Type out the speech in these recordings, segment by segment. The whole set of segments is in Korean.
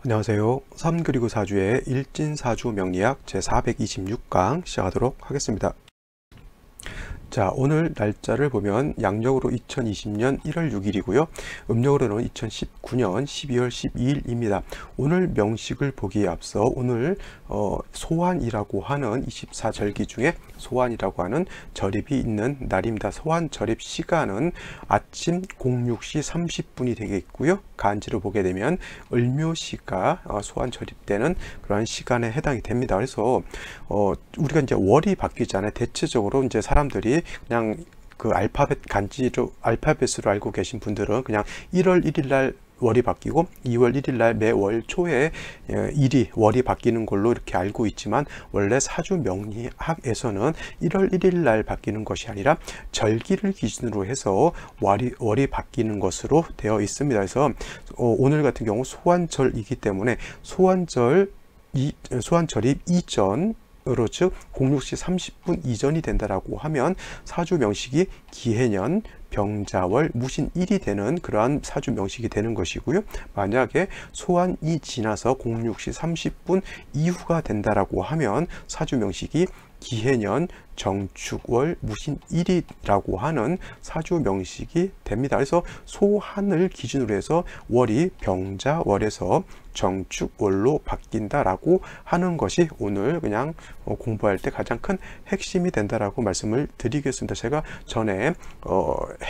안녕하세요. 3 그리고 4주의 일진사주 명리학 제426강 시작하도록 하겠습니다. 자, 오늘 날짜를 보면 양력으로 2020년 1월 6일이고요. 음력으로는 2019년 12월 12일입니다. 오늘 명식을 보기에 앞서 오늘 소환이라고 하는 24절기 중에 소환이라고 하는 절입이 있는 날입니다. 소환 절입 시간은 아침 06시 30분이 되겠고요. 간지로 보게 되면 을묘시가 소환 절입되는 그러한 시간에 해당이 됩니다. 그래서 우리가 이제 월이 바뀌잖아요. 대체적으로 이제 사람들이 그냥 그 알파벳 간지로 알파벳으로 알고 계신 분들은 그냥 1월 1일 날 월이 바뀌고 2월 1일 날 매월 초에 일이 월이 바뀌는 걸로 이렇게 알고 있지만 원래 사주 명리학에서는 1월 1일 날 바뀌는 것이 아니라 절기를 기준으로 해서 월이 바뀌는 것으로 되어 있습니다. 그래서 오늘 같은 경우 소환절이기 때문에 소환절입 이전 즉 06시 30분 이전이 된다라고 하면 사주 명식이 기해년 병자월 무신일이 되는 그러한 사주 명식이 되는 것이고요. 만약에 소환이 지나서 06시 30분 이후가 된다라고 하면 사주 명식이 기해년 정축월 무신일이라고 하는 사주 명식이 됩니다. 그래서 소환을 기준으로 해서 월이 병자월에서 정축월로 바뀐다라고 하는 것이 오늘 그냥 공부할 때 가장 큰 핵심이 된다라고 말씀을 드리겠습니다. 제가 전에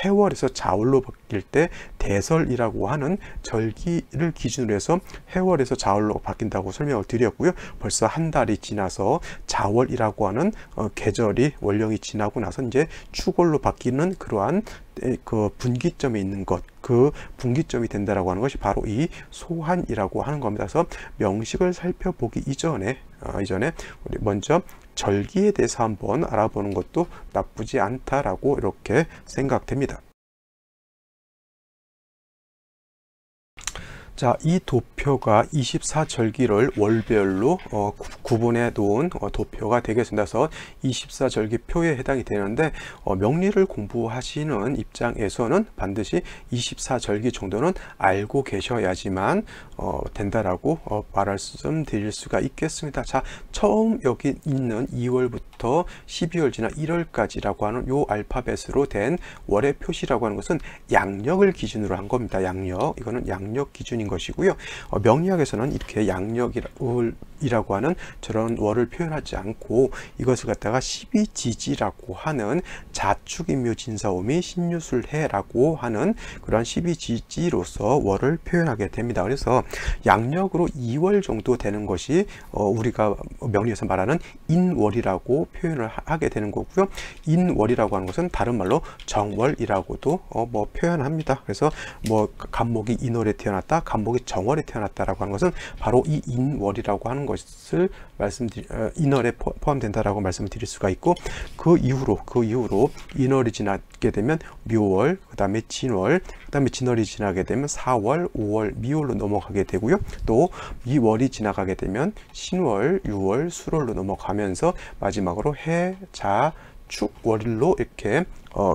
해월에서 자월로 바뀔 때 대설이라고 하는 절기를 기준으로 해서 해월에서 자월로 바뀐다고 설명을 드렸고요. 벌써 한 달이 지나서 자월이라고 하는 계절이 월령이 지나고 나서 이제 축월로 바뀌는 그러한 그 분기점에 있는 것, 그 분기점이 된다라고 하는 것이 바로 이 소환이라고 하는 겁니다. 그래서 명식을 살펴보기 이전에 우리 먼저 절기에 대해서 한번 알아보는 것도 나쁘지 않다라고 이렇게 생각됩니다. 자, 이 도표가 24절기를 월별로 구분해 놓은 도표가 되겠습니다. 그래서 24절기 표에 해당이 되는데 명리를 공부하시는 입장에서는 반드시 24절기 정도는 알고 계셔야지만 된다라고 말씀드릴 수가 있겠습니다. 자, 처음 여기 있는 2월부터 12월 지나 1월까지라고 하는 요 알파벳으로 된 월의 표시라고 하는 것은 양력을 기준으로 한 겁니다. 양력, 이거는 양력 기준인 것이고요. 명리학에서는 이렇게 양력이라고 하는 저런 월을 표현하지 않고 이것을 갖다가 12지지라고 하는 자축인묘진사오미 신유술해라고 하는 그러한 12지지로서 월을 표현하게 됩니다. 그래서 양력으로 2월 정도 되는 것이 우리가 명리에서 말하는 인월이라고 표현을 하게 되는 거고요. 인월이라고 하는 것은 다른 말로 정월이라고도 표현합니다. 그래서 간목이 인월에 태어났다, 간목이 정월에 태어났다라고 하는 것은 바로 이 인월이라고 하는 것을 인월에 포함된다라고 말씀을 드릴 수가 있고, 그 이후로 인월이 지나게 되면 묘월, 그 다음에 진월, 그 다음에 진월이 지나게 되면 4월, 5월, 미월로 넘어가게 되고요. 또 미월이 지나가게 되면 신월, 유월, 수월로 넘어가면서 마지막으로 해, 자, 축, 월일로 이렇게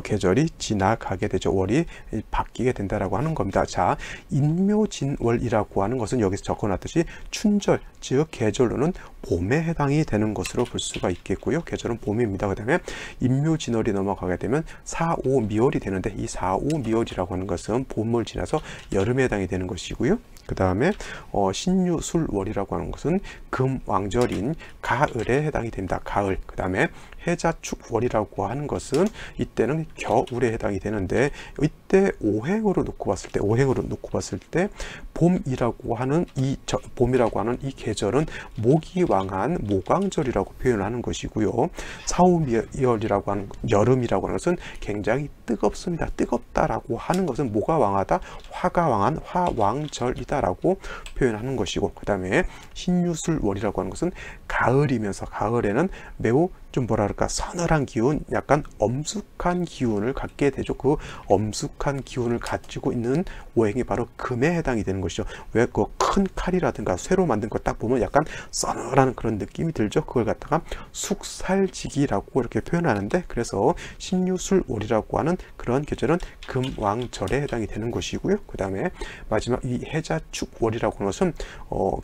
계절이 지나가게 되죠. 월이 바뀌게 된다라고 하는 겁니다. 자, 인묘진월이라고 하는 것은 여기서 적어놨듯이 춘절, 즉 계절로는 봄에 해당이 되는 것으로 볼 수가 있겠고요. 계절은 봄입니다. 그 다음에 인묘진월이 넘어가게 되면 4, 5, 미월이 되는데 이 4, 5, 미월이라고 하는 것은 봄을 지나서 여름에 해당이 되는 것이고요. 그 다음에 신유술월이라고 하는 것은 금왕절인 가을에 해당이 됩니다. 가을. 그 다음에 해자축월이라고 하는 것은 이때는 겨울에 해당이 되는데, 이때 오행으로 놓고 봤을 때 봄이라고 하는 이 계절은 목이 왕한 모광절이라고 표현하는 것이고요. 사오미열이라고 하는 여름이라고 하는 것은 굉장히 뜨겁습니다. 뜨겁다라고 하는 것은 뭐가 왕하다? 화가 왕한 화왕절이다라고 표현하는 것이고, 그 다음에 신유술월이라고 하는 것은 가을이면서 가을에는 매우 좀 뭐라 그럴까, 서늘한 기운, 약간 엄숙한 기운을 갖게 되죠. 그 엄숙한 기운을 가지고 있는 오행이 바로 금에 해당이 되는 것이죠. 왜 그 큰 칼이라든가 쇠로 만든 거 딱 보면 약간 서늘한 그런 느낌이 들죠. 그걸 갖다가 숙살지기라고 이렇게 표현하는데, 그래서 신유술월이라고 하는 그런 계절은 금왕절에 해당이 되는 것이고요. 그 다음에 마지막 이 해자축월이라고 하는 것은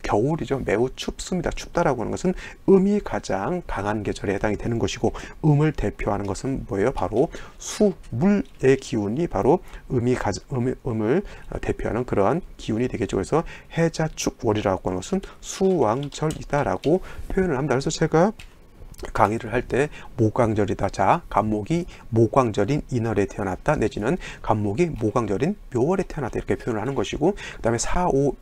겨울이죠. 매우 춥습니다. 춥다라고 하는 것은 음이 가장 강한 계절에 해당이 되는 것이고, 음을 대표하는 것은 뭐예요? 바로 수물의 기운이 바로 음을 대표하는 그러한 기운이 되겠죠. 그래서 해자축월이라고 하는 것은 수왕절이다라고 표현을 합니다. 그래서 제가 강의를 할 때 모광절이다. 자, 간목이 모광절인 인월에 태어났다, 내지는 간목이 모광절인 묘월에 태어났다, 이렇게 표현을 하는 것이고, 그 다음에 4, 5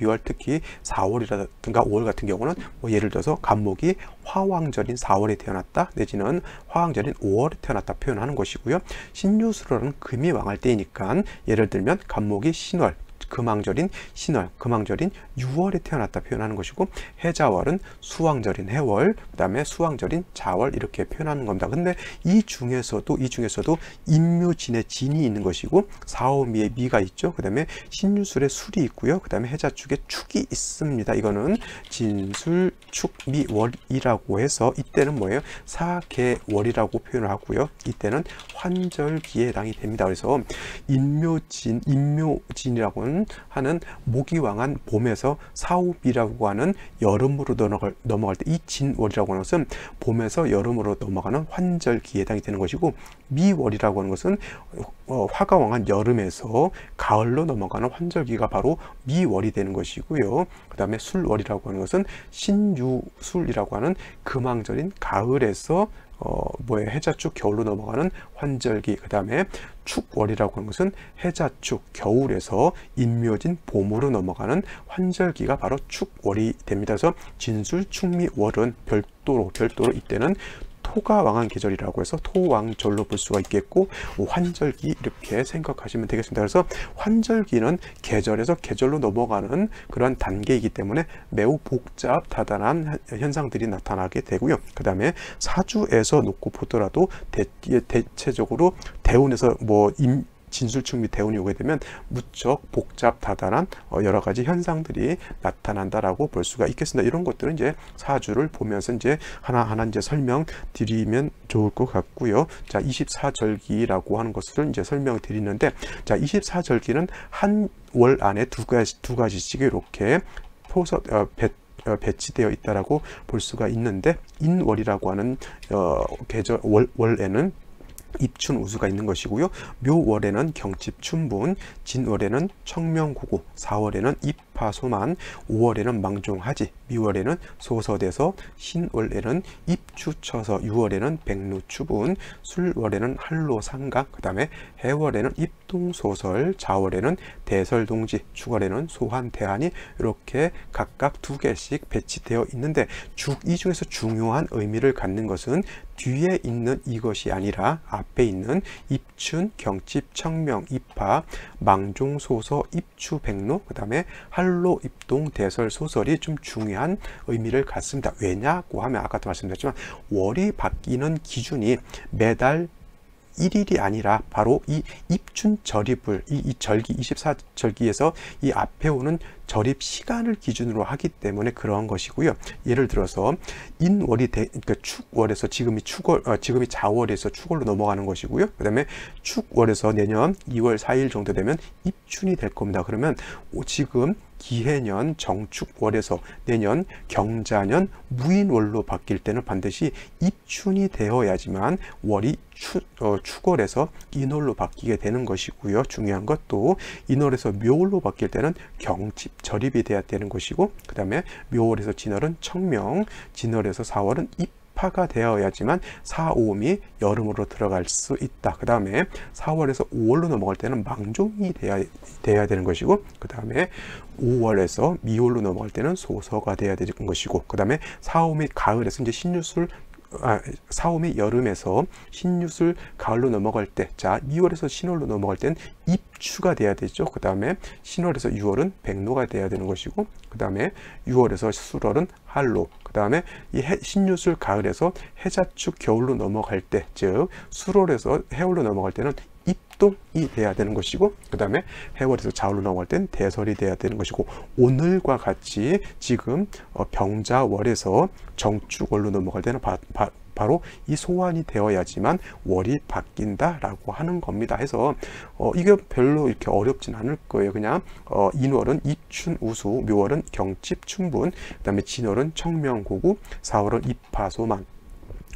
묘월, 특히 4월이라든가 5월 같은 경우는 뭐 예를 들어서 간목이 화왕절인 4월에 태어났다, 내지는 화왕절인 5월에 태어났다 표현하는 것이고요. 신유술월은 금이 왕할 때이니까 예를 들면 간목이 신월, 금왕절인 신월, 금왕절인 6월에 태어났다 표현하는 것이고, 해자월은 수왕절인 해월, 그 다음에 수왕절인 자월, 이렇게 표현하는 겁니다. 근데 이 중에서도 인묘진의 진이 있는 것이고, 사오미의 미가 있죠. 그 다음에 신유술의 술이 있고요. 그 다음에 해자축의 축이 있습니다. 이거는 진술, 축, 미, 월이라고 해서 이때는 뭐예요? 사계월이라고 표현을 하고요. 이때는 환절기에 해당이 됩니다. 그래서 인묘진이라고 하는 목이 왕한 봄에서 사오미라고 하는 여름으로 넘어갈 때 이 진월이라고 하는 것은 봄에서 여름으로 넘어가는 환절기에 해당이 되는 것이고, 미월이라고 하는 것은 화가 왕한 여름에서 가을로 넘어가는 환절기가 바로 미월이 되는 것이고요. 그 다음에 술월이라고 하는 것은 신유술이라고 하는 금왕절인 가을에서 해자축 겨울로 넘어가는 환절기, 그 다음에 축월이라고 하는 것은 해자축 겨울에서 인묘진 봄으로 넘어가는 환절기가 바로 축월이 됩니다. 그래서 진술, 축미, 월은 별도로 이때는 토가 왕한 계절이라고 해서 토왕절로 볼 수가 있겠고, 환절기 이렇게 생각하시면 되겠습니다. 그래서 환절기는 계절에서 계절로 넘어가는 그런 단계이기 때문에 매우 복잡다단한 현상들이 나타나게 되고요. 그 다음에 사주에서 놓고 보더라도 대체적으로 대운에서 진술축미 대운이 오게 되면 무척 복잡다단한 여러 가지 현상들이 나타난다라고 볼 수가 있겠습니다. 이런 것들은 이제 사주를 보면서 이제 하나하나 이제 설명드리면 좋을 것 같고요. 자, 24절기라고 하는 것을 이제 설명드리는데, 자, 24절기는 한 월 안에 두 가지씩 이렇게 배치되어 있다라고 볼 수가 있는데, 인월이라고 하는 계절 월에는 입춘 우수가 있는 것이고요. 묘월에는 경칩춘분, 진월에는 청명구구, 4월에는 입하소만, 5월에는 망종하지, 미월에는 소서대서, 신월에는 입추처서, 6월에는 백루추분, 술월에는 한로상각, 그 다음에 해월에는 입동소설, 자월에는 대설동지, 축월에는 소환대한이 이렇게 각각 두 개씩 배치되어 있는데, 이 중에서 중요한 의미를 갖는 것은 뒤에 있는 이것이 아니라 앞에 있는 입춘, 경칩, 청명, 입하, 망종, 소서, 입추, 백로, 그 다음에 한로, 입동, 대설, 소설이 좀 중요한 의미를 갖습니다. 왜냐고 하면 아까도 말씀드렸지만 월이 바뀌는 기준이 매달 1일이 아니라 바로 이 입춘 절입을 이 절기 24절기에서 이 앞에 오는 절입 시간을 기준으로 하기 때문에 그러한 것이고요. 예를 들어서 인월이 그러니까 축월에서 지금이 자월에서 축월로 넘어가는 것이고요. 그 다음에 축월에서 내년 2월 4일 정도 되면 입춘이 될 겁니다. 그러면 지금 기해년 정축월에서 내년 경자년 무인월로 바뀔 때는 반드시 입춘이 되어야지만 월이 축월에서 인월로 바뀌게 되는 것이고요. 중요한 것도 인월에서 묘월로 바뀔 때는 경칩 절입이 돼야 되는 것이고, 그 다음에 묘월에서 진월은 청명, 진월에서 4월은 입하가 되어야지만 4, 5이 여름으로 들어갈 수 있다. 그 다음에 4월에서 5월로 넘어갈 때는 망종이 돼야 되는 것이고, 그 다음에 5월에서 미월로 넘어갈 때는 소서가 돼야 되는 것이고, 그 다음에 4, 5이 가을에서 이제 신유술 사오미 여름에서 신유술 가을로 넘어갈 때, 자 2월에서 신월로 넘어갈 때는 입추가 돼야 되죠. 그 다음에 신월에서 6월은 백로가 돼야 되는 것이고, 그 다음에 6월에서 수월은 한로, 그 다음에 이 신유술 가을에서 해자축 겨울로 넘어갈 때, 즉 수월에서 해월로 넘어갈 때는 입동이 돼야 되는 것이고, 그 다음에 해월에서 자월로 넘어갈 때는 대설이 돼야 되는 것이고, 오늘과 같이 지금 병자월에서 정축월로 넘어갈 때는 바로 이 소환이 되어야지만 월이 바뀐다라고 하는 겁니다. 해서 이게 별로 이렇게 어렵진 않을 거예요. 그냥 인월은 입춘우수, 묘월은 경칩춘분, 그 다음에 진월은 청명고구, 사월은 입하소만,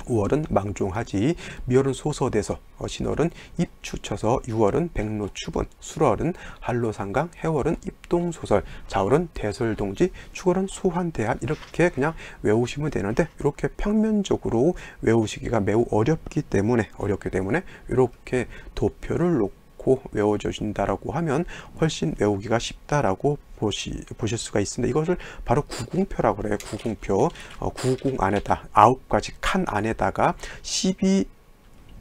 5월은 망종하지, 미월은 소서돼서, 신월은 입추쳐서, 6월은 백로추분, 수월은 한로상강, 해월은 입동소설, 자월은 대설동지, 축월은 소환대한, 이렇게 그냥 외우시면 되는데, 이렇게 평면적으로 외우시기가 매우 어렵기 때문에 이렇게 도표를 놓고 외워주신다라고 하면 훨씬 외우기가 쉽다라고 보실 수가 있습니다. 이것을 바로 구궁표라고 그래요. 구궁표. 구궁 안에다 9가지 칸 안에다가 12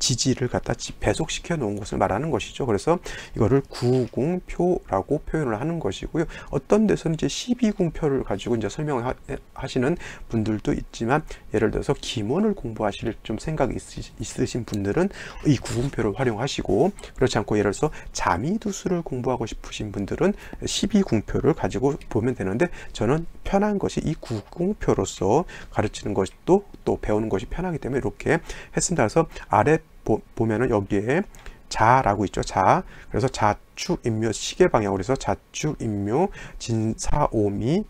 지지를 갖다 배속시켜 놓은 것을 말하는 것이죠. 그래서 이거를 구궁표라고 표현을 하는 것이고요. 어떤 데서는 이제 12궁표를 가지고 이제 설명을 하시는 분들도 있지만, 예를 들어서 기문을 공부하실 좀 생각이 있으신 분들은 이 구궁표를 활용하시고, 그렇지 않고 예를 들어서 자미두수를 공부하고 싶으신 분들은 12궁표를 가지고 보면 되는데, 저는 편한 것이 이 구궁표로서 가르치는 것도 또 배우는 것이 편하기 때문에 이렇게 했습니다. 그래서 아래 보면은 여기에 자라고 있죠. 자. 그래서 자축, 인묘, 시계 방향으로 해서 자축, 인묘, 진사오미,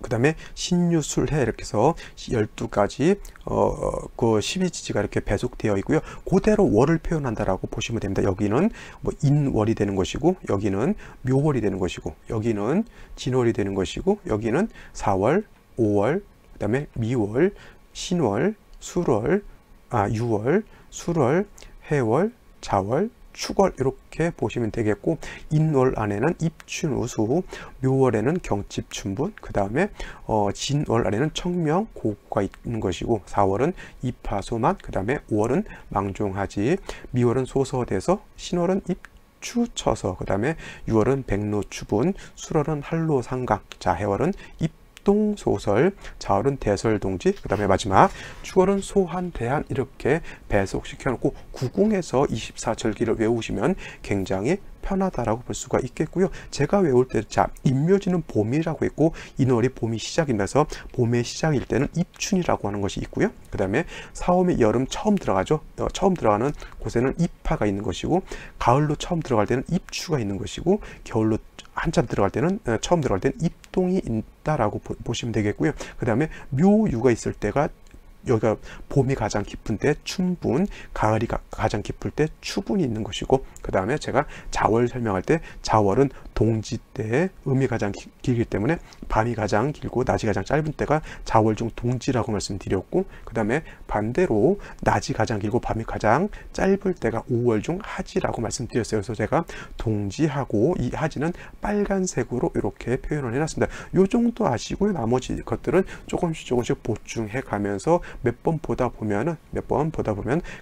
그 다음에 신유술해, 이렇게 해서 12가지 그 12지지가 이렇게 배속되어 있고요. 그대로 월을 표현한다라고 보시면 됩니다. 여기는 뭐 인월이 되는 것이고, 여기는 묘월이 되는 것이고, 여기는 진월이 되는 것이고, 여기는 4월, 5월, 그 다음에 미월, 신월, 수월, 6월, 수월, 해월, 자월, 축월, 이렇게 보시면 되겠고, 인월 안에는 입춘우수, 묘월에는 경칩춘분, 그 다음에 진월 안에는 청명, 고구가 있는 것이고, 4월은 입하소만, 그 다음에 5월은 망종하지, 미월은 소서돼서, 신월은 입추쳐서, 그 다음에 6월은 백로추분, 수월은 한로상강, 자 해월은 입동소설, 자월은 대설동지, 그 다음에 마지막 축월은 소환대한, 이렇게 배속시켜 놓고 구궁에서 24절기를 외우시면 굉장히 편하다라고 볼 수가 있겠고요. 제가 외울 때, 자 인묘지는 봄이라고 했고, 인월이 봄이 시작이면서 봄의 시작일 때는 입춘이라고 하는 것이 있고요. 그 다음에 사오미 여름 처음 들어가죠. 처음 들어가는 곳에는 입하가 있는 것이고, 가을로 처음 들어갈 때는 입추가 있는 것이고, 겨울로 한참 들어갈 때는 처음 들어갈 때는 입동이 있다라고 보시면 되겠고요. 그 다음에 묘유가 있을 때가, 여기가 봄이 가장 깊은 때 춘분, 가을이 가장 깊을 때 추분이 있는 것이고, 그 다음에 제가 자월 설명할 때 자월은 동지 때 음이 가장 길기 때문에 밤이 가장 길고 낮이 가장 짧은 때가 자월 중 동지라고 말씀드렸고, 그 다음에 반대로 낮이 가장 길고 밤이 가장 짧을 때가 5월 중 하지라고 말씀드렸어요. 그래서 제가 동지하고 이 하지는 빨간색으로 이렇게 표현을 해놨습니다. 요 정도 아시고요. 나머지 것들은 조금씩 보충해 가면서 몇 번 보다 보면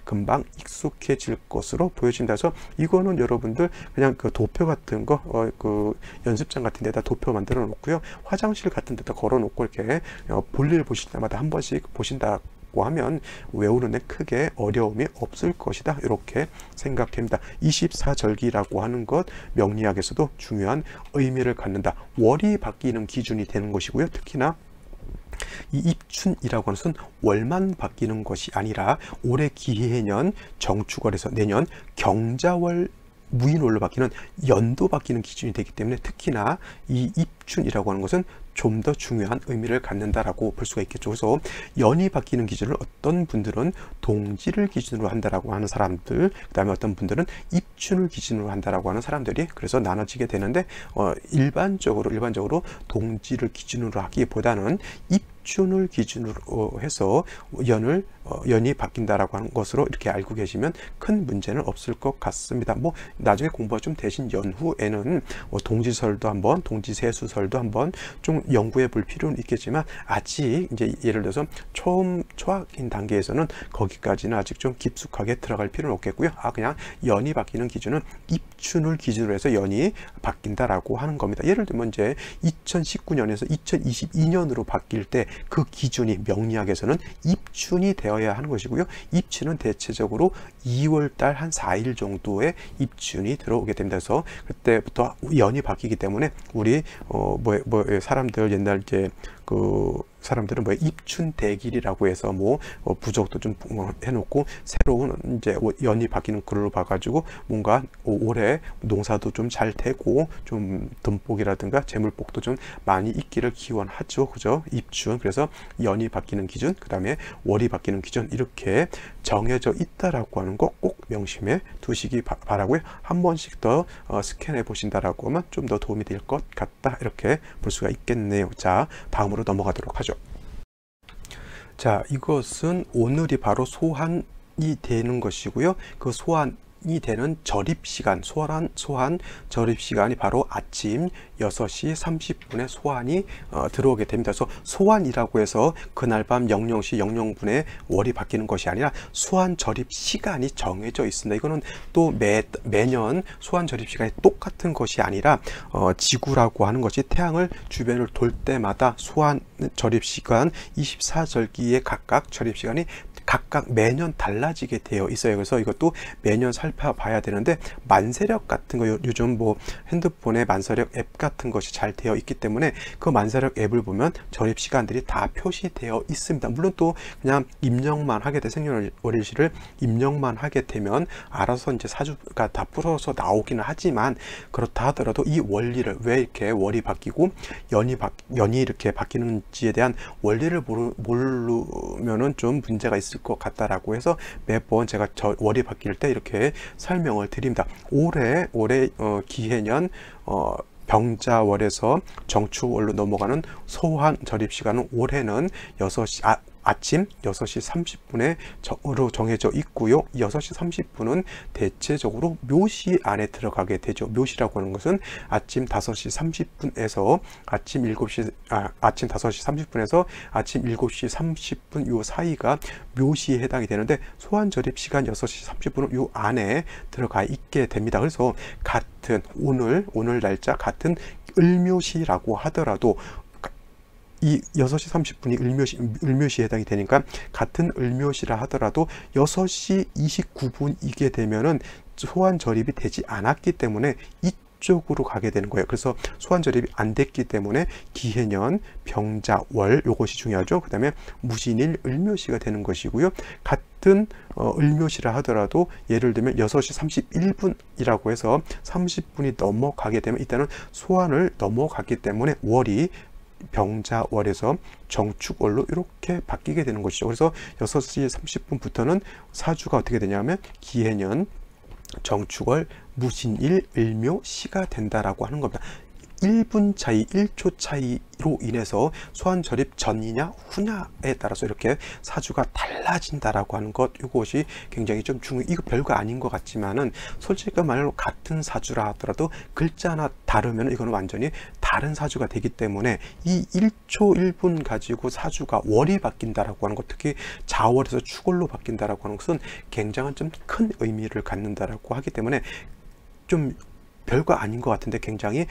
금방 익숙해질 것으로 보여진다. 그래서 이거는 여러분들 그냥 그 도표 같은 거, 그 연습장 같은 데다 도표 만들어 놓고요. 화장실 같은 데다 걸어 놓고 이렇게 볼일 보실 때마다 한 번씩 보신다고 하면 외우는 데 크게 어려움이 없을 것이다, 이렇게 생각합니다. 24절기라고 하는 것, 명리학에서도 중요한 의미를 갖는다. 월이 바뀌는 기준이 되는 것이고요. 특히나 이 입춘이라고 하는 것은 월만 바뀌는 것이 아니라 올해 기해년 정축월에서 내년 경자월 무인월로 바뀌는 연도 바뀌는 기준이 되기 때문에, 특히나 이 입춘이라고 하는 것은 좀 더 중요한 의미를 갖는다라고 볼 수가 있겠죠. 그래서 연이 바뀌는 기준을 어떤 분들은 동지를 기준으로 한다라고 하는 사람들, 그 다음에 어떤 분들은 입춘을 기준으로 한다라고 하는 사람들이 그래서 나눠지게 되는데, 일반적으로 동지를 기준으로 하기보다는 입춘을 기준으로 해서 연이 바뀐다라고 하는 것으로 이렇게 알고 계시면 큰 문제는 없을 것 같습니다. 뭐 나중에 공부가 좀 되신 연후에는 동지설도 한번, 동지세수설도 한번 좀 연구해 볼 필요는 있겠지만, 아직 이제 예를 들어서 초학인 단계에서는 거기까지는 아직 좀 깊숙하게 들어갈 필요는 없겠고요. 그냥 연이 바뀌는 기준은 입춘을 기준으로 해서 연이 바뀐다라고 하는 겁니다. 예를 들면 이제 2019년에서 2022년으로 바뀔 때 그 기준이 명리학에서는 입춘이 되어야 하는 것이고요. 입춘은 대체적으로 2월달 한 4일 정도의 입춘이 들어오게 됩니다. 그래서 그때부터 연이 바뀌기 때문에 우리 사람들 옛날 이제 사람들은 입춘 대길이라고 해서 부적도 좀 해놓고 새로운 이제 연이 바뀌는 글로 봐가지고 뭔가 올해 농사도 좀 잘 되고 좀 덤복이라든가 재물복도 좀 많이 있기를 기원하죠. 그죠? 입춘. 그래서 연이 바뀌는 기준, 그 다음에 월이 바뀌는 기준, 이렇게 정해져 있다라고 하는 거 꼭 명심해 두시기 바라고요. 한 번씩 더 스캔해 보신다라고 하면 좀 더 도움이 될 것 같다, 이렇게 볼 수가 있겠네요. 자, 다음으로 넘어가도록 하죠. 자, 이것은 오늘이 바로 소환이 되는 것이고요. 그 소환이 되는 절입시간, 소환 절입시간이 바로 아침 6시 30분에 소환이 들어오게 됩니다. 그래서 소환이라고 해서 그날 밤 00시 00분에 월이 바뀌는 것이 아니라 소환 절입 시간이 정해져 있습니다. 이거는 또 매년 소환 절입 시간이 똑같은 것이 아니라 지구라고 하는 것이 태양을 주변을 돌 때마다 소환 절입 시간 24절기의 각각 절입 시간이 각각 매년 달라지게 되어 있어요. 그래서 이것도 매년 살펴봐야 되는데, 만세력 같은 거 요즘 핸드폰에 만세력 앱 같은 것이 잘 되어 있기 때문에 그 만세력 앱을 보면 절입 시간들이 다 표시되어 있습니다. 물론 또 그냥 입력만 하게 돼, 생년월일시를 입력만 하게 되면 알아서 이제 사주가 다 풀어서 나오기는 하지만, 그렇다 하더라도 이 원리를, 왜 이렇게 월이 바뀌고 연이 이렇게 바뀌는지에 대한 원리를 모르면은 좀 문제가 있을 것 같다라고 해서 매번 제가 월이 바뀔 때 이렇게 설명을 드립니다. 올해 기해년 병자월에서 정축월로 넘어가는 소환 절입 시간은 올해는 아침 6시 30분에 정해져 있고요. 6시 30분은 대체적으로 묘시 안에 들어가게 되죠. 묘시라고 하는 것은 아침 5시 30분에서 아침 5시 30분에서 아침 7시 30분 요 사이가 묘시에 해당이 되는데, 소환 절입 시간 6시 30분은 요 안에 들어가 있게 됩니다. 그래서 같은 오늘 날짜 같은 을묘시라고 하더라도 이 6시 30분이 을묘시에 해당이 되니까, 같은 을묘시라 하더라도 6시 29분이게 되면은 소환 절입이 되지 않았기 때문에 이쪽으로 가게 되는 거예요. 그래서 소환 절입이 안 됐기 때문에 기해년 병자월, 요것이 중요하죠. 그 다음에 무신일 을묘시가 되는 것이고요. 같은 을묘시라 하더라도 예를 들면 6시 31분이라고 해서 30분이 넘어가게 되면 일단은 소환을 넘어갔기 때문에 월이 병자월에서 정축월로 이렇게 바뀌게 되는 것이죠. 그래서 6시 30분부터는 사주가 어떻게 되냐면 기해년 정축월 무신일 을묘시가 된다라고 하는 겁니다. 1분 차이, 1초 차이로 인해서 소환 절입 전이냐 후냐에 따라서 이렇게 사주가 달라진다라고 하는 것, 이것이 굉장히 좀 이거 별거 아닌 것 같지만은, 솔직히 말로 같은 사주라 하더라도 글자 하나 다르면 이거는 완전히 다른 사주가 되기 때문에, 이 1초 1분 가지고 사주가 월이 바뀐다라고 하는 것, 특히 자월에서 축월로 바뀐다라고 하는 것은 굉장한 좀 큰 의미를 갖는다라고 하기 때문에 좀 별거 아닌 것 같은데 굉장히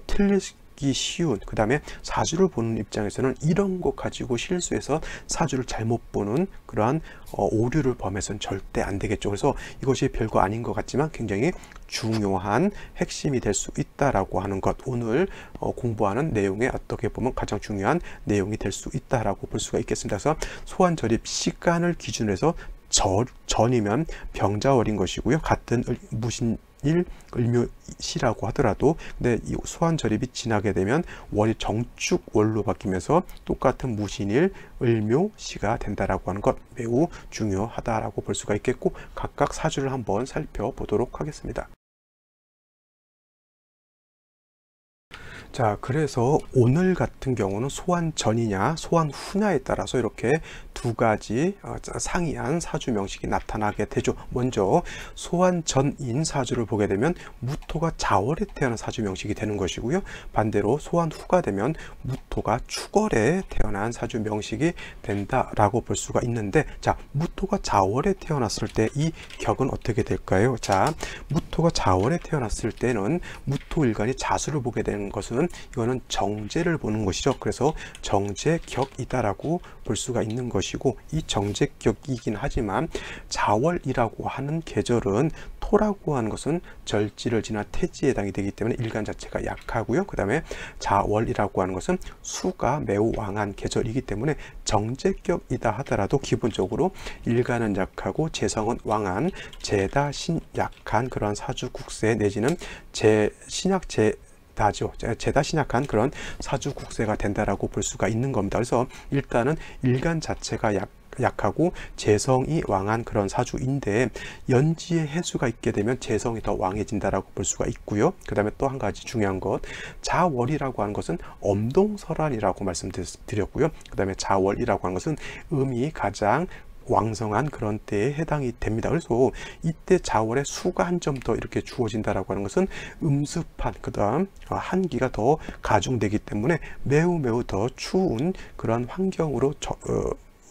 틀리기 쉬운, 그 다음에 사주를 보는 입장에서는 이런 거 가지고 실수해서 사주를 잘못 보는 그러한 오류를 범해서는 절대 안 되겠죠. 그래서 이것이 별거 아닌 것 같지만 굉장히 중요한 핵심이 될 수 있다라고 하는 것, 오늘 공부하는 내용에 어떻게 보면 가장 중요한 내용이 될 수 있다라고 볼 수가 있겠습니다. 그래서 소환 절입 시간을 기준으로 해서 전이면 병자월인 것이고요. 같은 무신일 을묘시라고 하더라도, 근데 이 소환 절입이 지나게 되면 월이 정축월로 바뀌면서 똑같은 무신일 을묘시가 된다라고 하는 것, 매우 중요하다라고 볼 수가 있겠고, 각각 사주를 한번 살펴보도록 하겠습니다. 자, 그래서 오늘 같은 경우는 소환 전이냐 소환 후냐에 따라서 이렇게 두 가지 상이한 사주 명식이 나타나게 되죠. 먼저 소환 전인 사주를 보게 되면 무토가 자월에 태어난 사주 명식이 되는 것이고요. 반대로 소환 후가 되면 무토가 축월에 태어난 사주 명식이 된다라고 볼 수가 있는데, 자, 무토가 자월에 태어났을 때 이 격은 어떻게 될까요? 자, 무토가 자월에 태어났을 때는 무토일간이 자수를 보게 되는 것은 이거는 정제를 보는 것이죠. 그래서 정제격이다라고 볼 수가 있는 것이고, 이 정제격이긴 하지만 자월이라고 하는 계절은 토라고 하는 것은 절지를 지나 태지에 해당이 되기 때문에 일간 자체가 약하고요. 그 다음에 자월이라고 하는 것은 수가 매우 왕한 계절이기 때문에 정제격이다 하더라도 기본적으로 일간은 약하고 재성은 왕한 재다신 약한 그런 사주 국세 내지는 신약 재다 신약한 그런 사주 국세가 된다라고 볼 수가 있는 겁니다. 그래서 일단은 일간 자체가 약하고 재성이 왕한 그런 사주인데, 연지에 해수가 있게 되면 재성이 더 왕해진다라고 볼 수가 있고요. 그 다음에 또 한 가지 중요한 것, 자월이라고 하는 것은 엄동설환이라고 말씀드렸고요. 그 다음에 자월이라고 하는 것은 음이 가장 왕성한 그런 때에 해당이 됩니다. 그래서 이때 자월에 수가 한 점 더 이렇게 주어진다라고 하는 것은 음습한, 그 다음 한기가 더 가중되기 때문에 매우 더 추운 그런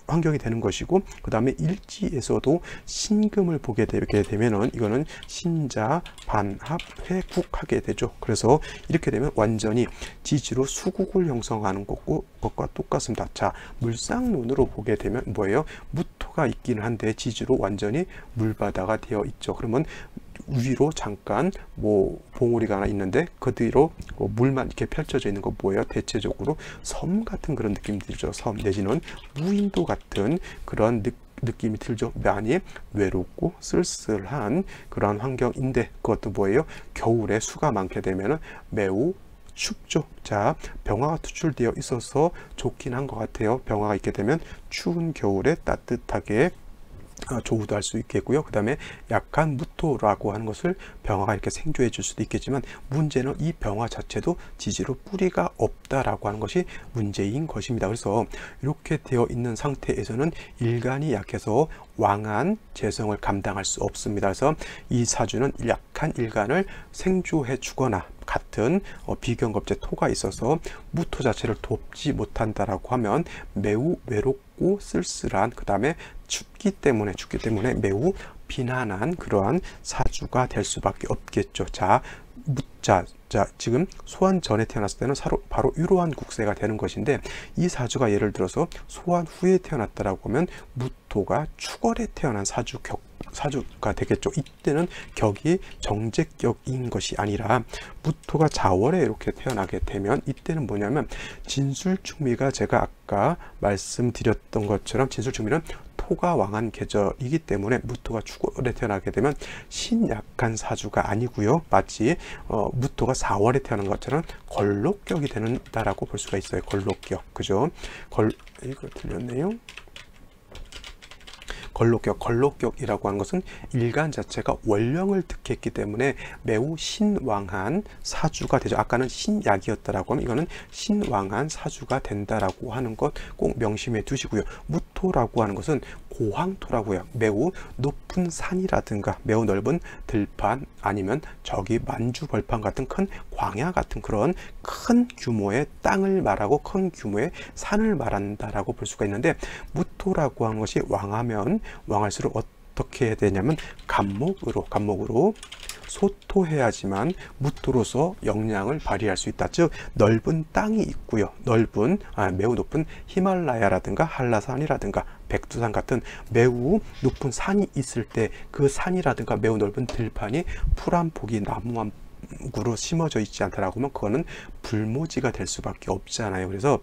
환경이 되는 것이고, 그 다음에 일지에서도 신금을 보게 되게 되면은 이거는 신자 반합 회국하게 되죠. 그래서 이렇게 되면 완전히 지지로 수국을 형성하는 것과 똑같습니다. 자, 물상론으로 보게 되면 뭐예요? 무토가 있기는 한데 지지로 완전히 물바다가 되어 있죠. 그러면 위로 잠깐 봉우리가 하나 있는데 그 뒤로 물만 이렇게 펼쳐져 있는 거 뭐예요? 대체적으로 섬 같은 그런 느낌이 들죠. 섬 내지는 무인도 같은 그런 느낌이 들죠. 많이 외롭고 쓸쓸한 그런 환경인데, 그것도 뭐예요? 겨울에 수가 많게 되면 매우 춥죠. 자, 병화가 투출되어 있어서 좋긴 한 것 같아요. 병화가 있게 되면 추운 겨울에 따뜻하게 조우도 할 수 있겠고요. 그 다음에 약한 무토라고 하는 것을 병화가 이렇게 생조해 줄 수도 있겠지만, 문제는 이 병화 자체도 지지로 뿌리가 없다라고 하는 것이 문제인 것입니다. 그래서 이렇게 되어 있는 상태에서는 일간이 약해서 왕한 재성을 감당할 수 없습니다. 그래서 이 사주는 약한 일간을 생조해 주거나 같은 비경겁제 토가 있어서 무토 자체를 돕지 못한다라고 하면 매우 외롭고 쓸쓸한, 그 다음에 춥기 때문에 매우 비난한 그러한 사주가 될 수밖에 없겠죠. 자, 지금 소환 전에 태어났을 때는 바로 이러한 국세가 되는 것인데, 이 사주가 예를 들어서 소환 후에 태어났다라고 하면 무토가 축월에 태어난 사주가 되겠죠. 이때는 격이 정제격인 것이 아니라 무토가 자월에 이렇게 태어나게 되면 이때는 뭐냐면 진술충미가, 제가 아까 말씀드렸던 것처럼 진술충미는 토가 왕한 계절이기 때문에 무토가 축월에 태어나게 되면 신약한 사주가 아니고요. 마치 무토가 4월에 태어난 것처럼 걸록격이 된다라고 볼 수가 있어요. 걸록격, 그죠? 이거 틀렸네요. 걸록격이라고 하는 것은 일간 자체가 원령을 득했기 때문에 매우 신왕한 사주가 되죠. 아까는 신약이었다라고 하면 이거는 신왕한 사주가 된다라고 하는 것 꼭 명심해 두시고요. 무토라고 하는 것은 고황토라고요. 매우 높은 산이라든가 매우 넓은 들판, 아니면 저기 만주벌판 같은 큰 광야 같은 그런 큰 규모의 땅을 말하고 큰 규모의 산을 말한다라고 볼 수가 있는데, 무토라고 하는 것이 왕하면 왕할수록 어떻게 해야 되냐면 간목으로 소토해야지만 무토로서 역량을 발휘할 수 있다. 즉 넓은 땅이 있고요. 매우 높은 히말라야라든가 한라산이라든가 백두산 같은 매우 높은 산이 있을 때 그 산이라든가 매우 넓은 들판이 풀 한 폭이 나무 한 그루 심어져 있지 않다라고 하면 그거는 불모지가 될 수밖에 없잖아요. 그래서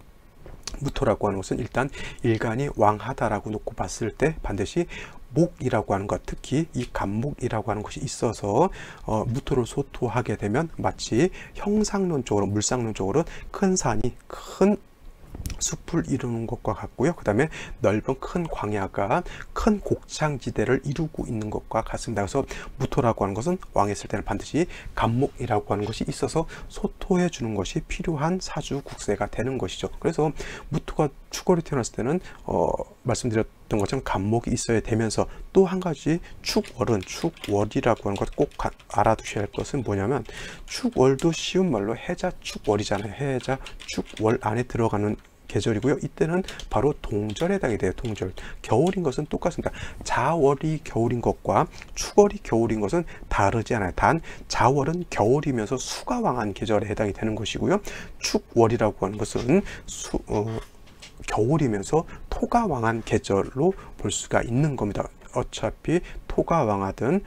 무토라고 하는 것은 일단 일간이 왕하다라고 놓고 봤을 때 반드시 목이라고 하는 것, 특히 이 간목이라고 하는 것이 있어서 무토를 소토하게 되면 마치 형상론적으로, 물상론적으로 큰 산이 큰 숲을 이루는 것과 같고요. 그 다음에 넓은 큰 광야가 큰 곡창지대를 이루고 있는 것과 같습니다. 그래서 무토라고 하는 것은 왕이 있을 때는 반드시 간목이라고 하는 것이 있어서 소토해 주는 것이 필요한 사주국세가 되는 것이죠. 그래서 무토가 축월이 태어났을 때는 말씀드렸던 것처럼 간목이 있어야 되면서 또 한 가지 축월이라고 하는 것 꼭 알아두셔야 할 것은 뭐냐면, 축월도 쉬운 말로 해자 축월이잖아요. 해자 축월 안에 들어가는 계절이고요. 이때는 바로 동절에 해당이 돼요. 동절. 겨울인 것은 똑같습니다. 자월이 겨울인 것과 축월이 겨울인 것은 다르지 않아요. 단 자월은 겨울이면서 수가 왕한 계절에 해당이 되는 것이고요. 축월이라고 하는 것은 겨울이면서 토가 왕한 계절로 볼 수가 있는 겁니다. 어차피 토가 왕하든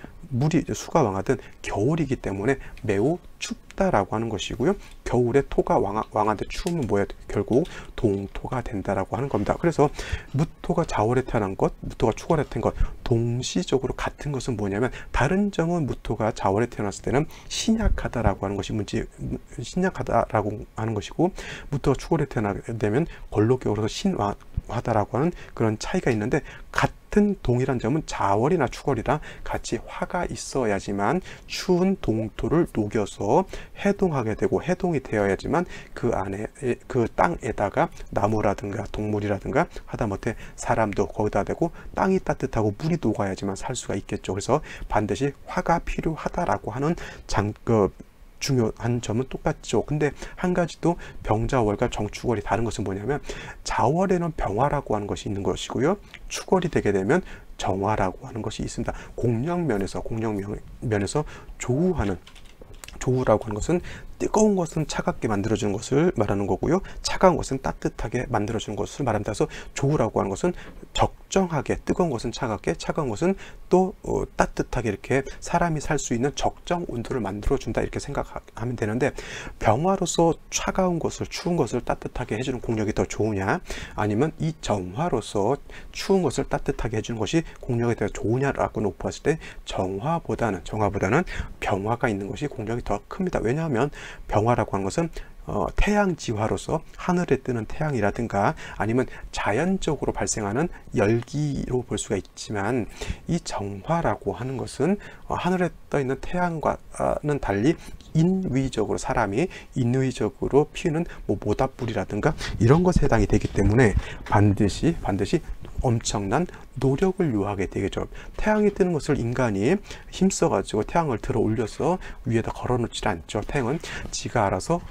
수가 왕하든 겨울이기 때문에 매우 춥다라고 하는 것이고요. 겨울에 토가 왕한테 추우면 뭐야? 결국 동토가 된다라고 하는 겁니다. 그래서 무토가 자월에 태어난 것, 무토가 축월에 태어난 것 동시적으로 같은 것은 뭐냐면, 다른 점은 무토가 자월에 태어났을 때는 신약하다라고 하는 것이 신약하다라고 하는 것이고, 무토가 축월에 태어나게 되면 권록격으로서 신화다라고 하는 그런 차이가 있는데, 같은 동일한 점은 자월이나 축월이랑 같이 화가 있어야지만 추운 동토를 녹여서 해동하게 되고, 해동이 되어야지만 그 안에 그 땅에다가 나무라든가 동물이라든가 하다못해 사람도 거기다 대고 땅이 따뜻하고 물이 녹아야지만 살 수가 있겠죠. 그래서 반드시 화가 필요하다라고 하는 중요한 점은 똑같죠. 근데 한 가지 또 병자월과 정축월이 다른 것은 뭐냐면, 자월에는 병화라고 하는 것이 있는 것이고요. 축월이 되게 되면 정화라고 하는 것이 있습니다. 공력면에서 조우라고 하는 것은 뜨거운 것은 차갑게 만들어주는 것을 말하는 거고요. 차가운 것은 따뜻하게 만들어주는 것을 말합니다. 그래서 조우라고 하는 것은 적정하게, 뜨거운 것은 차갑게, 차가운 것은 또 따뜻하게 이렇게 사람이 살 수 있는 적정 온도를 만들어준다, 이렇게 생각하면 되는데, 병화로서 차가운 것을, 추운 것을 따뜻하게 해주는 공력이 더 좋으냐, 아니면 이 정화로서 추운 것을 따뜻하게 해주는 것이 공력이 더 좋으냐라고 놓고 봤을 때 정화보다는 병화가 있는 것이 공력이 더 큽니다. 왜냐하면 병화라고 하는 것은 태양지화로서 하늘에 뜨는 태양이라든가 아니면 자연적으로 발생하는 열기로 볼 수가 있지만, 이 정화라고 하는 것은 하늘에 떠 있는 태양과는 달리 사람이 인위적으로 피우는 모닥불이라든가 이런 것에 해당이 되기 때문에 반드시 엄청난 노력을 요하게 되겠죠. 태양이 뜨는 것을 인간이 힘써가지고 태양을 들어 올려서 위에다 걸어놓지 않죠. 태양은 지가 알아서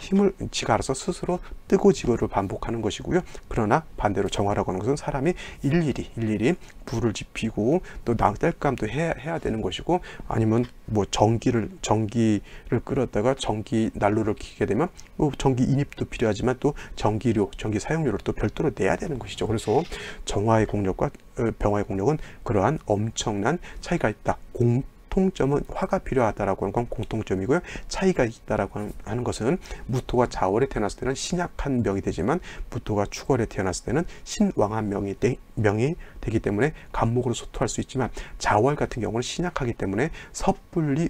스스로 뜨고 지고를 반복하는 것이고요. 그러나 반대로 정화라고 하는 것은 사람이 일일이 불을 지피고 또 뗄감도 해야 되는 것이고, 아니면 뭐 전기를 끌었다가 전기 난로를 켜게 되면 전기 인입도 필요하지만 또 전기 사용료를 또 별도로 내야 되는 것이죠. 그래서 정화의 공력과 병화의 공력은 그러한 엄청난 차이가 있다. 공통점은 화가 필요하다라고 하는 건 공통점이고요. 차이가 있다라고 하는 것은, 무토가 자월에 태어났을 때는 신약한 명이 되지만 무토가 축월에 태어났을 때는 신왕한 명이 되기 때문에 간목으로 소토할 수 있지만, 자월 같은 경우는 신약하기 때문에 섣불리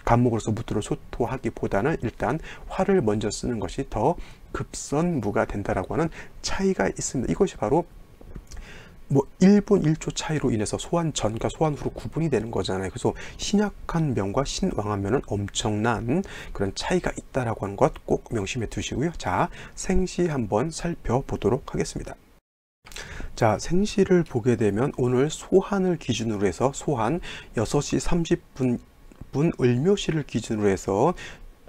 간목으로서 무토를 소토하기보다는 일단 화를 먼저 쓰는 것이 더 급선무가 된다라고 하는 차이가 있습니다. 이것이 바로 1분 1초 차이로 인해서 소환 전과 소환 후로 구분이 되는 거잖아요. 그래서 신약한 명과 신왕한 명은 엄청난 그런 차이가 있다라고 하는 것 꼭 명심해 두시고요. 자, 생시 한번 살펴보도록 하겠습니다. 자, 생시를 보게 되면 오늘 소한을 기준으로 해서 소한 6시 30분 을묘시를 기준으로 해서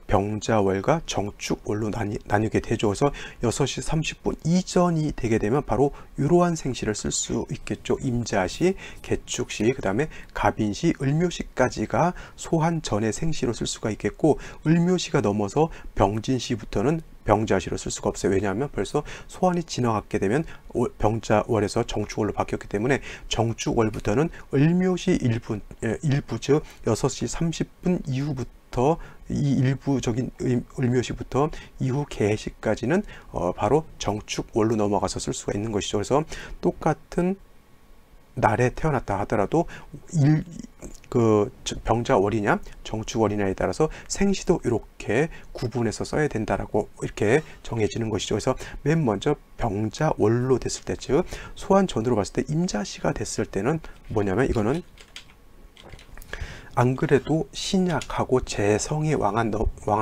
병자월과 정축월로 나뉘게 되죠. 그래서 6시 30분 이전이 되게 되면 바로 이러한 생시를 쓸 수 있겠죠. 임자시, 개축시, 그 다음에 갑인시, 을묘시까지가 소한 전의 생시로 쓸 수가 있겠고, 을묘시가 넘어서 병진시부터는 병자시로 쓸 수가 없어요. 왜냐하면 벌써 소환이 지나갔게 되면 병자월에서 정축월로 바뀌었기 때문에 정축월부터는 을묘시 일부 즉 6시 30분 이후부터 이 일부적인 을묘시부터 이후 개시까지는 바로 정축월로 넘어가서 쓸 수가 있는 것이죠. 그래서 똑같은 날에 태어났다 하더라도 병자월이냐 정축월이냐에 따라서 생시도 이렇게 구분해서 써야 된다라고 이렇게 정해지는 것이죠. 그래서 맨 먼저 병자월로 됐을 때, 즉 소환전으로 봤을 때 임자시가 됐을 때는 뭐냐면, 이거는 안 그래도 신약하고 재성이 왕한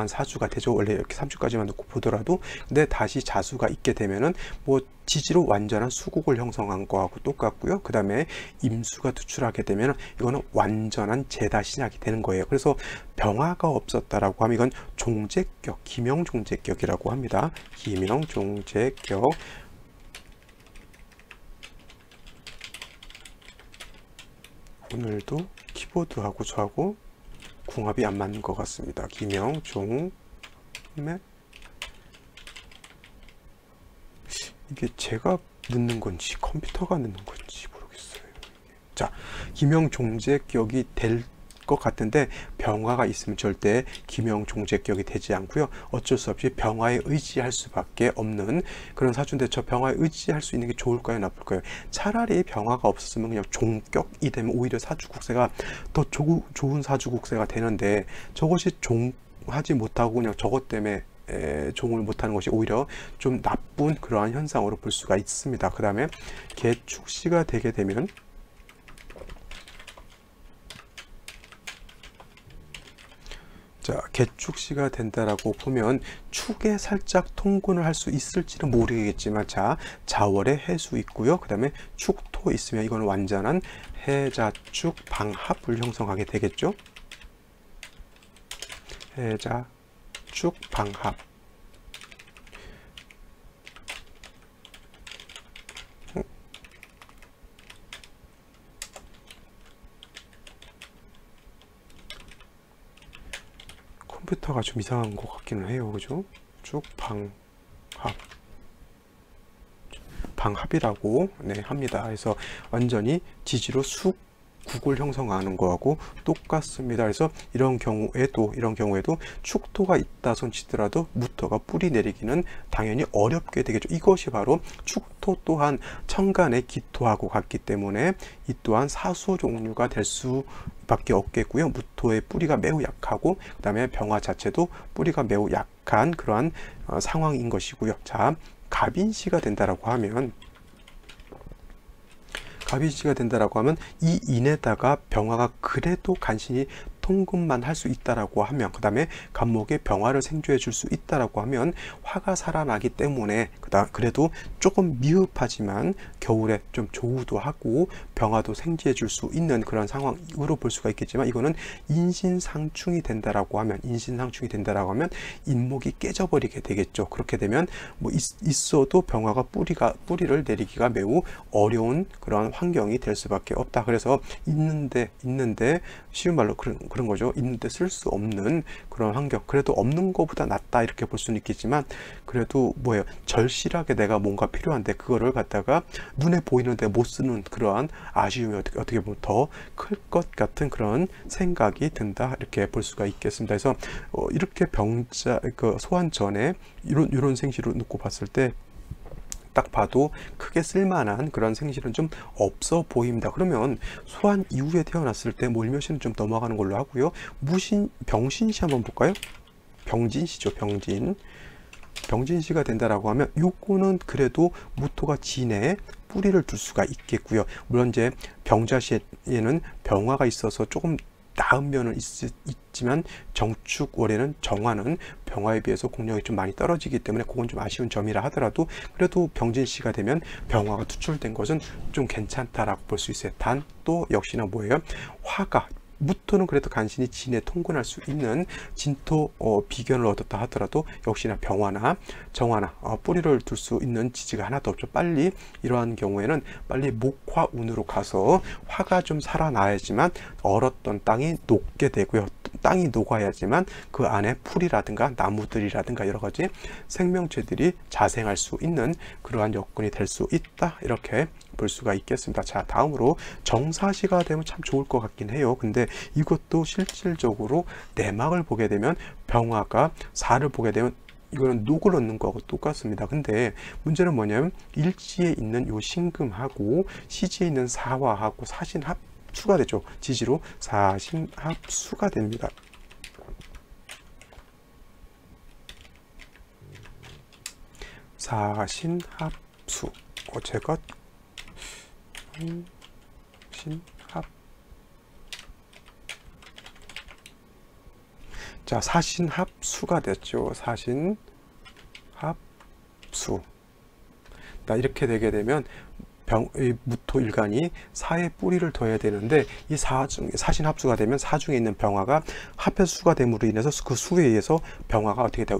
사주가 되죠. 원래 이렇게 3주까지만 놓고 보더라도. 근데 다시 자수가 있게 되면은 뭐 지지로 완전한 수국을 형성한 거하고 똑같고요. 그 다음에 임수가 투출하게 되면 이거는 완전한 재다 신약이 되는 거예요. 그래서 병화가 없었다라고 하면 이건 종재격, 기명종재격이라고 합니다. 기명종재격. 오늘도 키보드하고 저하고 궁합이 안 맞는 것 같습니다. 기명종매. 이게 제가 넣는 건지 컴퓨터가 넣는 건지 모르겠어요. 자, 기명종재격이 될 것 같은데 병화가 있으면 절대 기명종재격이 되지 않고요. 어쩔 수 없이 병화에 의지할 수밖에 없는 그런 사주인데, 저 병화에 의지할 수 있는 게 좋을까요, 나쁠까요? 차라리 병화가 없었으면 그냥 종격이 되면 오히려 사주국세가 더 좋은 사주국세가 되는데, 저것이 종하지 못하고 그냥 저것 때문에 종을 못하는 것이 오히려 좀 나쁜 그러한 현상으로 볼 수가 있습니다. 그 다음에 개축시가 되게 되면, 자, 개축시가 된다라고 보면 축에 살짝 통근을 할 수 있을지는 모르겠지만, 자, 자월에 해수 있고요. 그 다음에 축토 있으면 이거는 완전한 해자축 방합을 형성하게 되겠죠. 해자축 방합. 컴퓨터가 좀 이상한 것 같기는 해요. 그죠? 쭉 방합이라고 합니다. 그래서 완전히 지지로 국을 형성하는 거하고 똑같습니다. 그래서 이런 경우에도 축토가 있다 손치더라도 무토가 뿌리 내리기는 당연히 어렵게 되겠죠. 이것이 바로 축토 또한 천간에 기토하고 같기 때문에 이 또한 사수 종류가 될 수밖에 없겠고요. 무토의 뿌리가 매우 약하고, 그 다음에 병화 자체도 뿌리가 매우 약한 그러한 상황인 것이고요. 자, 갑인시가 된다라고 하면, 갑인시가 된다라고 하면 이 인에다가 병화가 그래도 간신히 통근만 할 수 있다라고 하면, 그 다음에 갑목에 병화를 생조해 줄 수 있다라고 하면 화가 살아나기 때문에 그래도 조금 미흡하지만 겨울에 좀 조우도 하고 병화도 생지해 줄 수 있는 그런 상황으로 볼 수가 있겠지만, 이거는 인신상충이 된다라고 하면 인목이 깨져버리게 되겠죠. 그렇게 되면 뭐 있어도 병화가 뿌리를 내리기가 매우 어려운 그런 환경이 될 수밖에 없다. 그래서 있는데 쉬운 말로 그런 거죠. 있는데 쓸 수 없는 그런 환경. 그래도 없는 것보다 낫다 이렇게 볼 수는 있겠지만, 그래도 뭐예요? 절실하게 내가 뭔가 필요한데 그거를 갖다가 눈에 보이는데 못 쓰는 그러한 아쉬움이 어떻게 보면 더 클 것 같은 그런 생각이 든다 이렇게 볼 수가 있겠습니다. 그래서 이렇게 소환 전에 이런 생시로 놓고 봤을 때 딱 봐도 크게 쓸만한 그런 생실은 좀 없어 보입니다. 그러면 소환 이후에 태어났을 때 몰묘시는 좀 넘어가는 걸로 하고요. 병신시 한번 볼까요? 병진시죠. 병진시가 된다라고 하면 요거는 그래도 무토가 진에 뿌리를 둘 수가 있겠고요. 물론 이제 병자시에는 병화가 있어서 조금 나은 면은 있지만 정축월에는 정화는 병화에 비해서 공력이 좀 많이 떨어지기 때문에 그건 좀 아쉬운 점이라 하더라도, 그래도 병진시가 되면 병화가 투출된 것은 좀 괜찮다라고 볼 수 있어요. 단 또 역시나 뭐예요? 화가 무토는 그래도 간신히 진에 통근할 수 있는 진토 비견을 얻었다 하더라도 역시나 병화나 정화나 뿌리를 둘 수 있는 지지가 하나도 없죠. 빨리 이러한 경우에는 빨리 목화운으로 가서 화가 좀 살아나야지만 얼었던 땅이 녹게 되고요. 땅이 녹아야지만 그 안에 풀이라든가 나무들이라든가 여러 가지 생명체들이 자생할 수 있는 그러한 여건이 될 수 있다 이렇게 볼 수가 있겠습니다. 자, 다음으로 정사시가 되면 참 좋을 것 같긴 해요. 근데 이것도 실질적으로 내막을 보게 되면 병화가 사를 보게 되면 이거는 녹을 얻는 거하고 똑같습니다. 근데 문제는 뭐냐면 일지에 있는 요 신금하고 시지에 있는 사화하고 사신합수가 되죠. 지지로 사신합수가 됩니다. 사신합수. 제가 신합. 자, 사신합수가 됐죠. 사신합수. 자, 이렇게 되게 되면 무토일간이 사에 뿌리를 둬야 되는데 이 사신합수가 되면 사 중에 있는 병화가 합해서 수가 됨으로 인해서 그 수에 의해서 병화가 어떻게 돼요?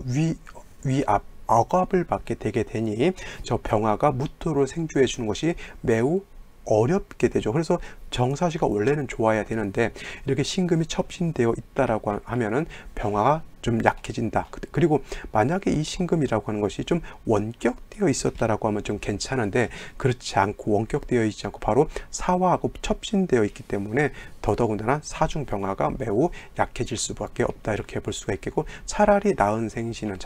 위압 억압을 받게 되게 되니 저 병화가 무토를 생주해 주는 것이 매우 어렵게 되죠. 그래서 정사시가 원래는 좋아야 되는데 이렇게 신금이 첩신되어 있다라고 하면은 병화가 좀 약해진다. 그리고 만약에 이 신금이라고 하는 것이 좀 원격되어 있었다라고 하면 좀 괜찮은데 그렇지 않고 원격되어 있지 않고 바로 사화하고 첩신되어 있기 때문에 더더군다나 사중 병화가 매우 약해질 수밖에 없다. 이렇게 볼 수가 있겠고 차라리 나은 생신은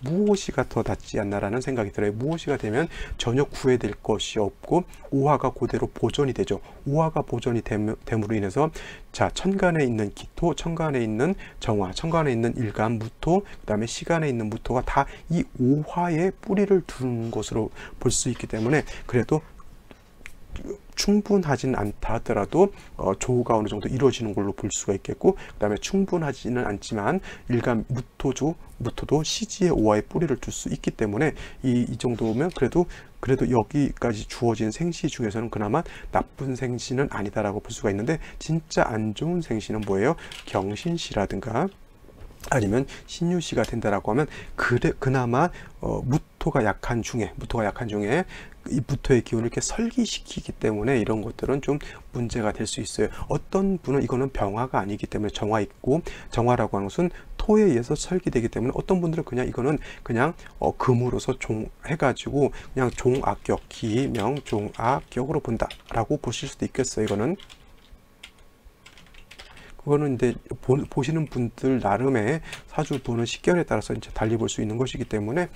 무오시가 더 낫지 않나라는 생각이 들어요. 무오시가 되면 전혀 구애될 것이 없고 오화가 그대로 보존이 되죠. 오화가 보존이 됨으로 인해서 자, 천간에 있는 기토, 천간에 있는 정화, 천간에 있는 일간, 무토, 그 다음에 시간에 있는 무토가 다 이 오화에 뿌리를 두는 것으로 볼 수 있기 때문에 그래도 충분하지는 않다 하더라도 조우가 어느 정도 이루어지는 걸로 볼 수가 있겠고 그 다음에 충분하지는 않지만 일간 무토도 시지의 오화에 뿌리를 둘 수 있기 때문에 이 정도면 그래도 여기까지 주어진 생시 중에서는 그나마 나쁜 생시는 아니다라고 볼 수가 있는데 진짜 안 좋은 생시는 뭐예요? 경신시라든가 아니면 신유시가 된다라고 하면 그나마 무토가 약한 중에 이 무토의 기운을 이렇게 설기시키기 때문에 이런 것들은 좀 문제가 될 수 있어요. 어떤 분은 이거는 병화가 아니기 때문에 정화 있고 정화라고 하는 것은 토에 의해서 설기되기 때문에 어떤 분들은 그냥 이거는 그냥 금으로서 해가지고 그냥 종악격 기명 종악격으로 본다라고 보실 수도 있겠어요. 그거는 이제 보시는 분들 나름의 사주 보는 식견에 따라서 이제 달리 볼 수 있는 것이기 때문에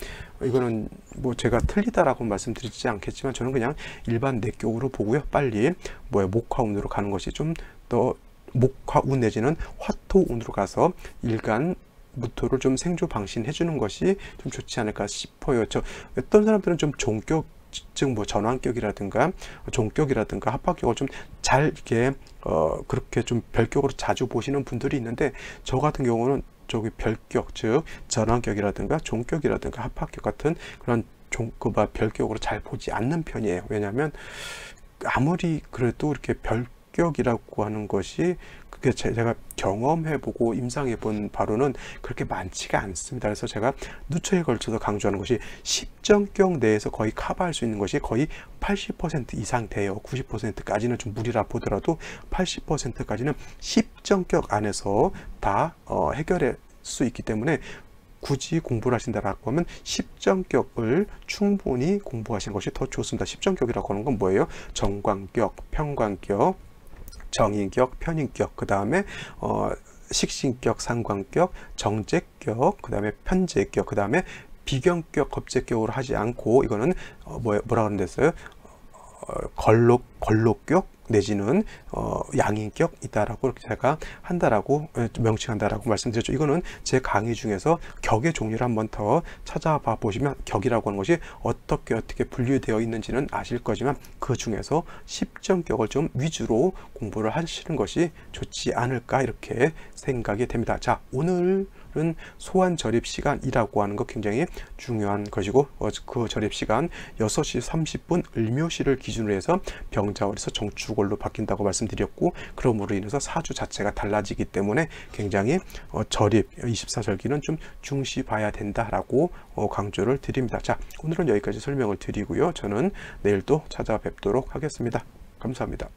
이거는 뭐 제가 틀리다라고 말씀드리지 않겠지만 저는 그냥 일반 내격으로 보고요. 빨리 목화운으로 가는 것이 좀 더 목화운 내지는 화토운으로 가서 일간 무토를 좀 생조 방신해 주는 것이 좀 좋지 않을까 싶어요. 어떤 사람들은 좀 종격 즉 전환격이라든가 종격이라든가 합합격을 좀 잘 이렇게 그렇게 좀 별격으로 자주 보시는 분들이 있는데 저 같은 경우는 저기 별격 즉 전환격이라든가 종격이라든가 합합격 같은 그런 별격으로 잘 보지 않는 편이에요. 왜냐하면 아무리 그래도 이렇게 별격이라고 하는 것이 그게 제가 경험해보고 임상해본 바로는 그렇게 많지가 않습니다. 그래서 제가 누처에 걸쳐서 강조하는 것이 10정격 내에서 거의 커버할 수 있는 것이 거의 80% 이상 돼요. 90%까지는 좀 무리라 보더라도 80%까지는 10정격 안에서 다 해결할 수 있기 때문에 굳이 공부를 하신다라고 하면 10정격을 충분히 공부하시는 것이 더 좋습니다. 10정격이라고 하는 건 뭐예요? 정관격, 평관격, 정인격, 편인격, 그 다음에 식신격, 상관격, 정제격, 그 다음에 편제격, 그 다음에 비경격, 겁제격으로 하지 않고 이거는 뭐라 그랬어요? 걸록격 내지는 양인격이다라고 이렇게 제가 한다라고 명칭한다라고 말씀드렸죠. 이거는 제 강의 중에서 격의 종류를 한번 더 찾아봐 보시면 격이라고 하는 것이 어떻게 분류되어 있는지는 아실 거지만 그 중에서 10정격을 좀 위주로 공부를 하시는 것이 좋지 않을까 이렇게 생각이 됩니다. 자, 오늘은 소환 절입 시간이라고 하는 거 굉장히 중요한 것이고 그 절입 시간 6시 30분 을묘시를 기준으로 해서 병자월에서 정축월로 바뀐다고 말씀드렸고 그러므로 인해서 사주 자체가 달라지기 때문에 굉장히 절입 24절기는 좀 중시 봐야 된다라고 강조를 드립니다. 자, 오늘은 여기까지 설명을 드리고요. 저는 내일 또 찾아뵙도록 하겠습니다. 감사합니다.